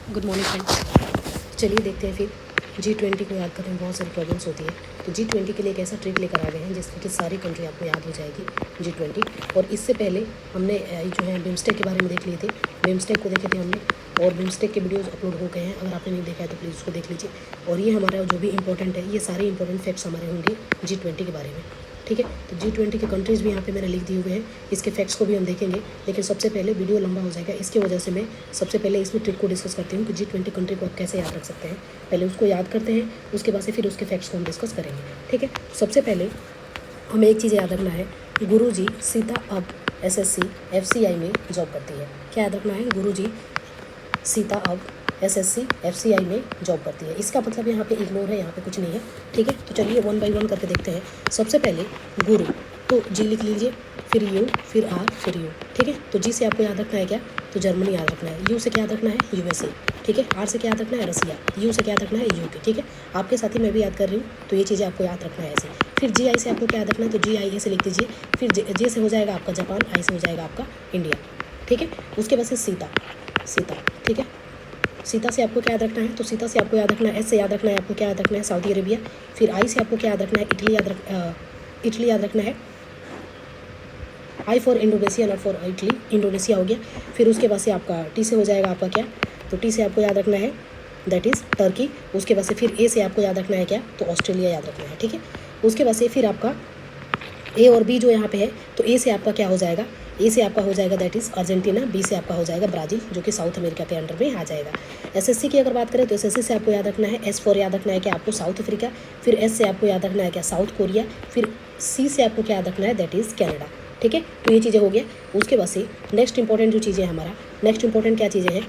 Good morning friends. चलिए देखते हैं फिर G20 को याद करने में बहुत सारी प्रॉब्लम्स होती है। तो G20 के लिए एक ऐसा ट्रिक लेकर आ गए हैं जिसमें कि सारी कंट्री आपको याद हो जाएगी G20। और इससे पहले हमने जो है बिम्स्टेक के बारे में देख लिए थे, बिम्स्टेक को देखे थे हमने, और बिम्स्टेक के वीडियोज़ अपलोड हो गए हैं। अगर आपने नहीं देखा है तो प्लीज़ उसको देख लीजिए। और ये हमारा जो भी इंपॉर्टेंट है, ये सारे इंपॉर्टेंट फैक्ट्स हमारे होंगे G20 के बारे में, ठीक है। तो G20 के कंट्रीज़ भी यहाँ पे मैंने लिख दिए हुए हैं, इसके फैक्ट्स को भी हम देखेंगे। लेकिन सबसे पहले वीडियो लंबा हो जाएगा, इसकी वजह से मैं सबसे पहले इसमें ट्रिक को डिस्कस करती हूँ कि G20 कंट्री को आप कैसे याद रख सकते हैं। पहले उसको याद करते हैं, उसके बाद से फिर उसके फैक्ट्स को हम डिस्कस करेंगे, ठीक है। सबसे पहले हमें एक चीज़ याद रखना है, गुरुजी सीता अब SSC FCI में जॉब करती है। क्या याद रखना है? गुरुजी सीता अब SSC FCI में जॉब करती है। इसका मतलब यहाँ पे इग्नोर है, यहाँ पे कुछ नहीं है, ठीक है। तो चलिए 1 बाय 1 करके देखते हैं। सबसे पहले गुरु, तो G लिख लीजिए, फिर U, फिर R, फिर U, ठीक है। तो G से आपको याद रखना है क्या? तो जर्मनी याद रखना है। U से क्या याद रखना है? USA, ठीक है। R से क्या याद रखना है? रसिया। U से क्या याद रखना है? UK, ठीक है। आपके साथ ही मैं भी याद कर रही हूँ, तो ये चीज़ें आपको याद रखना है ऐसे। फिर GI से आपको क्या याद रखना है? तो GI ऐसे लिख दीजिए। फिर J से हो जाएगा आपका जापान, I से हो जाएगा आपका इंडिया, ठीक है। उसके बाद से सीता, ठीक है। सीता से आपको क्या याद रखना है? तो सीता से आपको याद रखना है, S से याद रखना है आपको क्या याद रखना है? Saudi Arabia. फिर I से आपको क्या याद रखना है? इटली याद रखना है। I for Indonesia, not for Italy, Indonesia हो गया। फिर उसके बाद से आपका T से हो जाएगा आपका क्या? तो T से आपको याद रखना है दैट इज़ टर्की। उसके बाद से फिर A से आपको याद रखना है क्या? तो ऑस्ट्रेलिया याद रखना है, ठीक है। उसके बाद से फिर आपका A और B जो यहाँ पे है, तो A से आपका क्या हो जाएगा? A से आपका हो जाएगा दैट इज़ अर्जेंटीना। B से आपका हो जाएगा ब्राज़ील, जो कि साउथ अमेरिका के अंडर में आ जाएगा। SSC की अगर बात करें तो SSC से आपको याद रखना है, S फॉर याद रखना है क्या आपको? South Africa. फिर S से आपको याद रखना है क्या? South Korea. फिर C से आपको क्या याद रखना है? दैट इज़ कनाडा, ठीक है। तो ये चीज़ें हो गया। उसके बाद से नेक्स्ट इंपॉर्टेंट जो चीज़ें हमारा, नेक्स्ट इंपॉर्टेंट क्या चीज़ें हैं?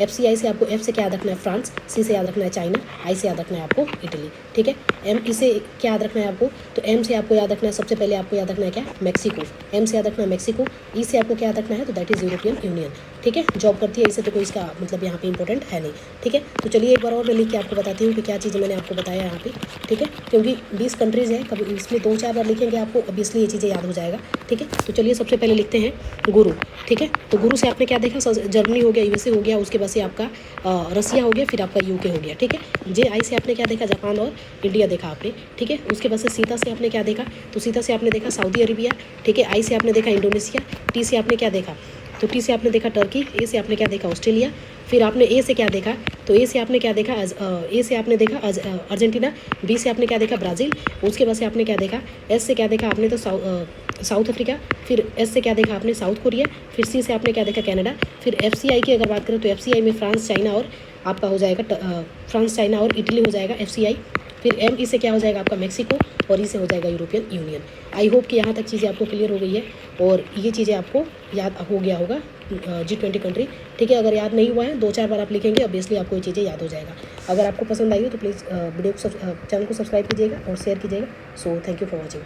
FCI से आपको F से क्या याद रखना है? फ्रांस। C से याद रखना है चाइना। I से याद रखना है आपको इटली, ठीक है। इसे क्या याद रखना है आपको? तो M से आपको याद रखना है, सबसे पहले आपको याद रखना है क्या? मैक्सिको। M से याद रखना है मैक्सिको। E से आपको क्या याद रखना है? तो दैट इज़ यूरोपियन यूनियन, ठीक है। जॉब करती है, इसे तो कोई इसका मतलब यहाँ पे इंपॉर्टेंट है नहीं, ठीक है। तो चलिए एक बार और मैं लिख के आपको बताती हूँ कि क्या चीज़ें मैंने आपको बताया यहाँ पे, ठीक है। क्योंकि 20 कंट्रीज़ हैं, कभी इसमें 2-4 बार लिखेंगे आपको ऑब्वियसली ये चीज़ें याद हो जाएगा, ठीक है। तो चलिए सबसे पहले लिखते हैं गुरु, ठीक है। तो गुरु से आपने क्या देखा? जर्मनी हो गया, USA हो गया, उसके बाद से आपका रसिया हो गया, फिर आपका UK हो गया, ठीक है। JI से आपने क्या देखा? जापान और इंडिया देखा आपने, ठीक है। उसके बाद से सीता से आपने क्या देखा? तो सीता से आपने देखा सऊदी अरेबिया, ठीक है। I से आपने देखा इंडोनेशिया। T से आपने क्या देखा? तो T से आपने देखा टर्की। A से आपने क्या देखा? ऑस्ट्रेलिया। फिर आपने A से क्या देखा? तो A से आपने क्या देखा? A से आपने देखा अर्जेंटीना। B से आपने क्या देखा? ब्राज़ील। उसके बाद से आपने क्या देखा? S से क्या देखा आपने? तो साउथ अफ्रीका। फिर S से क्या देखा आपने? South Korea. फिर C से आपने क्या देखा? कनाडा। फिर FCI की अगर बात करें तो FCI में फ्रांस, चाइना और आपका हो जाएगा फ्रांस, चाइना और इटली हो जाएगा FCI। फिर M से क्या हो जाएगा आपका? मैक्सिको। और E से हो जाएगा यूरोपियन यूनियन। आई होप कि यहाँ तक चीज़ें आपको क्लियर हो गई है और ये चीज़ें आपको याद हो गया होगा G20 कंट्री, ठीक है। अगर याद नहीं हुआ है 2-4 बार आप लिखेंगे, ऑब्वियसली आपको ये चीज़ें याद हो जाएगा। अगर आपको पसंद आई हो तो प्लीज़ वीडियो को चैनल को सब्सक्राइब कीजिएगा और शेयर कीजिएगा। So thank you for watching.